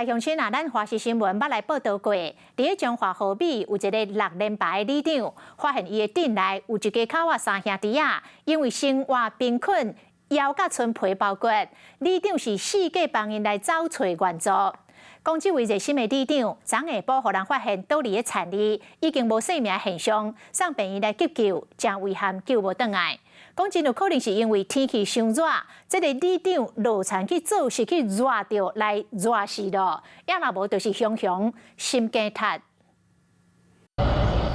来乡亲啊，咱华视新闻捌来报道过，伫中华河美有一个6连排的里长，发现伊的顶内有一家口仔3兄弟啊，因为生活贫困，腰甲剩皮包骨，里长是四界帮因来找找援助。讲这位热心的里长，昨下晡互人发现倒伫个田里，已经无生命现象，送病院来急救，真遗憾救无倒来。讲真有可能是因为天气伤热，这个里长落田去做是去热着来热死咯，要若无就是熊心惊塌。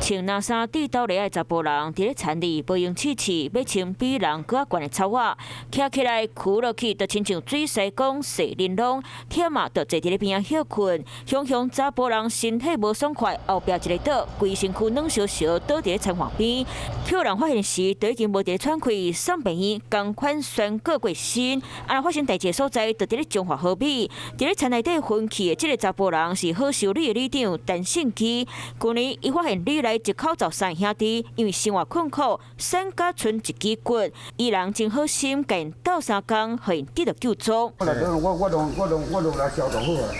穿蓝衫、地斗笠的查甫人，伫咧田里无用试试，要穿比人搁较悬的草瓦，徛起来哭落去，就亲像水西讲细玲珑，忝啊，就坐伫咧边仔休困。熊查甫人身体无爽快，后壁一个倒，规身躯软烧烧，倒伫咧田旁边。救人发现时，就已经无伫咧喘气，送病院同款宣告过身。啊，发生代志的所在，就伫咧中华河美，伫咧田内底昏去的这个查甫人是好修理的里长陈胜基。去年伊发现里内一口罩3兄弟，因为生活困苦，剩甲剩一支骨，伊人真好心，甲因斗3工，互因得到救助。我来消毒好啊。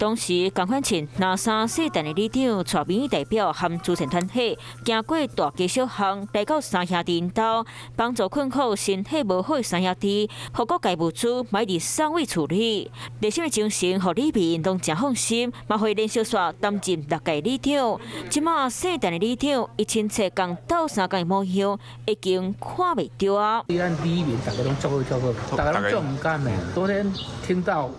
当时，共款穿蓝衫细陈的里长，带民意代表和慈善团体，行过大街小巷，来到3兄弟因兜，帮助困苦、身体无好的3兄弟，互各界物资买伫省委处理。热心的精神，互里民拢真放心，嘛会连续刷担任6届里长。即马细陈的里长，伊亲切共斗3工的模样，已经看袂着啊。咱里面大家拢照顾，大家拢做唔甘的。昨天听到。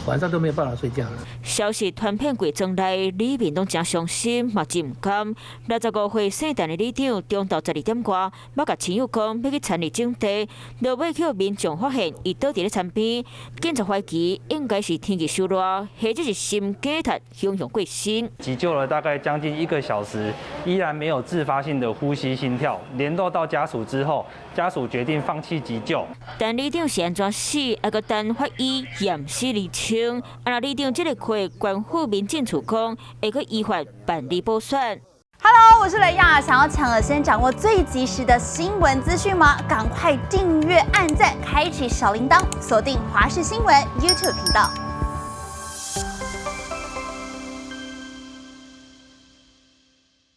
晚上都没有办法睡觉了。消息传遍贵庄内，里民拢真伤心，嘛真唔甘。65岁姓陈的里长，中昼12点外，要甲亲友讲要去田里种地，落尾去民众发现伊倒伫咧田边，警察怀疑应该是天气太热，或者是心惊塌影响过身。急救了大概将近1个小时，依然没有自发性的呼吸心跳，联络到家属之后，家属决定放弃急救。但里长是安怎死，还个等法医验尸厘清。啊，里长这个会关府民政处讲，会去依法办理补选。Hello， 我是雷亚，想要抢而先掌握最及时的新闻资讯吗？赶快订阅、按赞、开启小铃铛，锁定华视新闻 YouTube 频道。